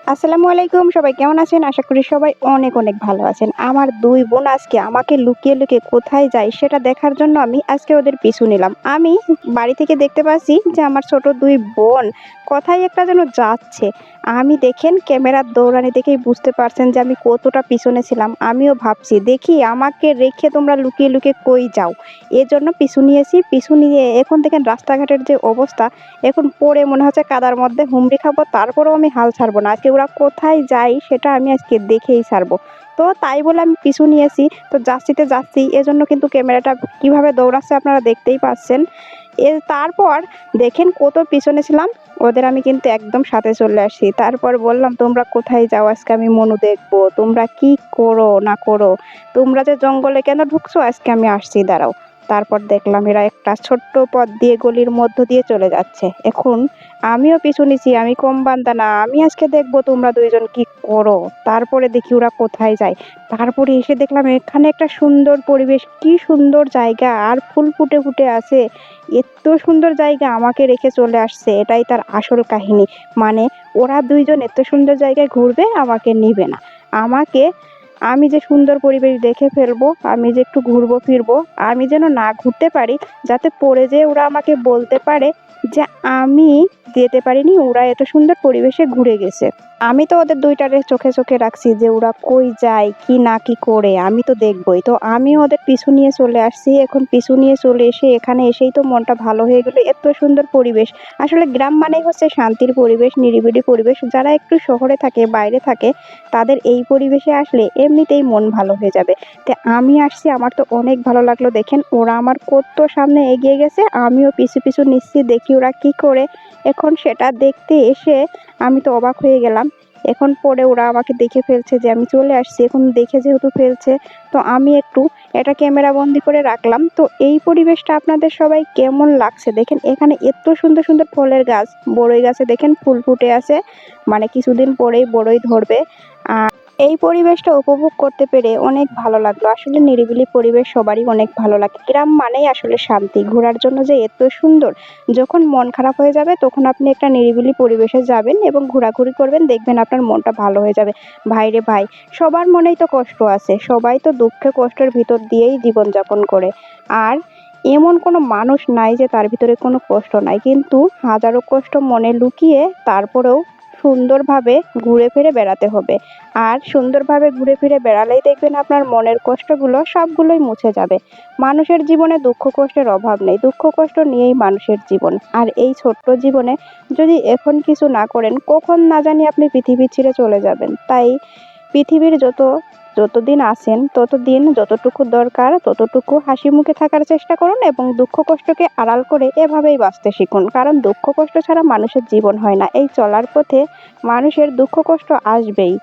আসসালামু আলাইকুম, সবাই কেমন আছেন? আশা করি সবাই অনেক অনেক ভালো আছেন। আমার ২ বোন আজকে আমাকে লুকিয়ে লুকিয়ে কোথায় যায় সেটা দেখার জন্য আমি আজকে ওদের পিছু নিলাম। আমি বাড়ি থেকে দেখতে পাচ্ছি যে আমার ছোট ২ বোন কোথায় একটা যেন যাচ্ছে। আমি দেখেন ক্যামেরার দৌড়ানি দেখেই বুঝতে পারছেন যে আমি কতটা পিছনে ছিলাম। আমিও ভাবছি দেখি আমাকে রেখে তোমরা লুকিয়ে লুকিয়ে কই যাও। এজন্য পিছু নিয়েছি। পিছু নিয়ে এখন দেখেন রাস্তাঘাটের যে অবস্থা, এখন পড়ে মনে হচ্ছে কাদার মধ্যে হুমড়ি খাবো, তারপরেও আমি হাল ছাড়বো না। আজকে ওরা কোথায় যায় সেটা আমি আজকে দেখেই ছাড়বো। তো তাই বলে আমি পিছু নিয়েছি। তো যাচ্ছিতে যাচ্ছি, এজন্য কিন্তু ক্যামেরাটা কিভাবে দৌড়াচ্ছে আপনারা দেখতেই পাচ্ছেন। তারপর দেখেন কত পিছনে ছিলাম, ওদের আমি কিন্তু একদম সাথে চলে আসছি। তারপর বললাম, তোমরা কোথায় যাও? আজকে আমি মনু দেখবো তোমরা কি করো না করো। তোমরা যে জঙ্গলে কেন ঢুকছো, আজকে আমি আসছি, দাঁড়াও। তারপর দেখলাম এরা একটা ছোট্ট পথ দিয়ে গলির মধ্য দিয়ে চলে যাচ্ছে। এখন আমিও পিছু নিছি, আমি কম বান্দা না, আমি আজকে দেখবো তোমরা ২ জন কি করো। তারপরে দেখি ওরা কোথায় যায়। তারপরে এসে দেখলাম এখানে একটা সুন্দর পরিবেশ, কি সুন্দর জায়গা, আর ফুল ফুটে ফুটে আছে। এত সুন্দর জায়গা আমাকে রেখে চলে আসছে, এটাই তার আসল কাহিনী। মানে ওরা ২ জন এত সুন্দর জায়গায় ঘুরবে, আমাকে নিবে না। আমাকে, আমি যে সুন্দর পরিবেশ দেখে ফেলবো, আমি যে একটু ঘুরবো ফিরবো, আমি যেন না ঘুরতে পারি, যাতে পরে যেয়ে ওরা আমাকে বলতে পারে যে আমি যেতে পারিনি, ওরা এত সুন্দর পরিবেশে ঘুরে গেছে। আমি তো ওদের ২ টারে চোখে চোখে রাখছি যে ওরা কই যায়, কি না কি করে, আমি তো দেখবই। তো আমি ওদের পিছু নিয়ে চলে আসছি। এখন পিছু নিয়ে চলে এসে এখানে এসেই তো মনটা ভালো হয়ে গেল। এত সুন্দর পরিবেশ। আসলে গ্রাম মানেই হচ্ছে শান্তির পরিবেশ, নিরিবিলি পরিবেশ। যারা একটু শহরে থাকে, বাইরে থাকে, তাদের এই পরিবেশে আসলে এমনিতেই মন ভালো হয়ে যাবে। তো আমি আসছি, আমার তো অনেক ভালো লাগলো। দেখেন ওরা আমার কত সামনে এগিয়ে গেছে, আমিও পিছু পিছু নিচ্ছি, দেখি ওরা কি করে। এখন সেটা দেখতে এসে আমি তো অবাক হয়ে গেলাম। এখন পরে ওরা আমাকে দেখে ফেলছে যে আমি চলে আসছি। এখন দেখে যেহেতু ফেলছে, তো আমি একটু এটা ক্যামেরা বন্দি করে রাখলাম। তো এই পরিবেশটা আপনাদের সবাই কেমন লাগছে দেখেন। এখানে এত সুন্দর সুন্দর ফলের গাছ, বড়ই গাছে দেখেন ফুল ফুটে আছে, মানে কিছুদিন পরেই বড়ই ধরবে। এই পরিবেশটা উপভোগ করতে পেরে অনেক ভালো লাগলো। আসলে নিরিবিলি পরিবেশ সবারই অনেক ভালো লাগে। গ্রাম মানেই আসলে শান্তি। ঘোরার জন্য যে এত সুন্দর, যখন মন খারাপ হয়ে যাবে তখন আপনি একটা নিরিবিলি পরিবেশে যাবেন এবং ঘোরাঘুরি করবেন, দেখবেন আপনার মনটা ভালো হয়ে যাবে। ভাইরে ভাই, সবার মনেই তো কষ্ট আছে, সবাই তো দুঃখে কষ্টের ভিতর দিয়েই জীবনযাপন করে। আর এমন কোনো মানুষ নাই যে তার ভিতরে কোনো কষ্ট নাই, কিন্তু হাজারো কষ্ট মনে লুকিয়ে তারপরেও সুন্দরভাবে ঘুরে ফিরে বেড়াতে হবে। আর সুন্দরভাবে ঘুরে ফিরে বেড়ালেই দেখবেন আপনার মনের কষ্টগুলো সবগুলোই মুছে যাবে। মানুষের জীবনে দুঃখ কষ্টের অভাব নেই, দুঃখ কষ্ট নিয়েই মানুষের জীবন। আর এই ছোট্ট জীবনে যদি এখন কিছু না করেন, কখন না জানি আপনি পৃথিবী ছেড়ে চলে যাবেন। তাই পৃথিবীর যতদিন আছেন ততদিন যতটুকু দরকার ততটুকু হাসি মুখে থাকার চেষ্টা করুন এবং দুঃখ কষ্টকে আড়াল করে এভাবেই বাঁচতে শিখুন। কারণ দুঃখ কষ্ট ছাড়া মানুষের জীবন হয় না। এই চলার পথে মানুষের দুঃখ কষ্ট আসবেই।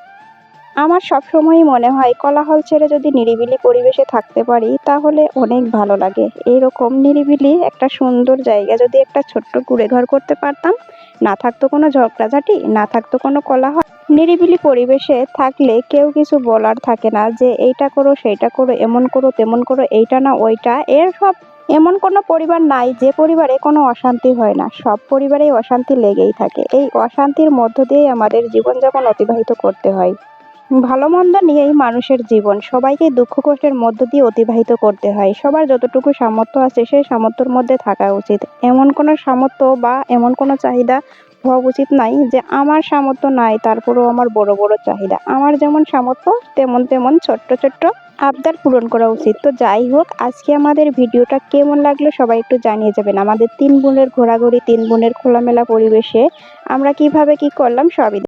আমার সবসময়ই মনে হয় কোলাহল ছেড়ে যদি নিরিবিলি পরিবেশে থাকতে পারি তাহলে অনেক ভালো লাগে। এইরকম নিরিবিলি একটা সুন্দর জায়গা যদি একটা ছোট্ট কুঁড়েঘর করতে পারতাম, না থাকতো কোনো ঝগড়াঝাটি, না থাকতো কোনো কোলাহল। নিরিবিলি পরিবেশে থাকলে কেউ কিছু বলার থাকে না যে এইটা করো সেইটা করো, এমন করো তেমন করো, এইটা না ওইটা। এমন কোনো পরিবার নাই যে পরিবারে কোনো অশান্তি হয় না। সব পরিবারেই অশান্তি লেগেই থাকে। এই অশান্তির মধ্য দিয়েই আমাদের জীবনযাপন অতিবাহিত করতে হয়। ভালো মন্দ নিয়েই মানুষের জীবন। সবাইকে দুঃখ কষ্টের মধ্য দিয়ে অতিবাহিত করতে হয়। সবার যতটুকু সামর্থ্য আছে সেই সামর্থ্যের মধ্যে থাকা উচিত। এমন কোনো সামর্থ্য বা এমন কোনো চাহিদা হওয়া উচিত নাই যে আমার সামর্থ্য নাই তারপরেও আমার বড় বড় চাহিদা। আমার যেমন সামর্থ্য তেমন তেমন ছোট্ট ছোট্ট আবদার পূরণ করা উচিত। তো যাই হোক, আজকে আমাদের ভিডিওটা কেমন লাগলো সবাই একটু জানিয়ে যাবেন। আমাদের ৩ বোনের ঘোরাঘুরি, ৩ বোনের খোলামেলা পরিবেশে আমরা কিভাবে কি করলাম সবই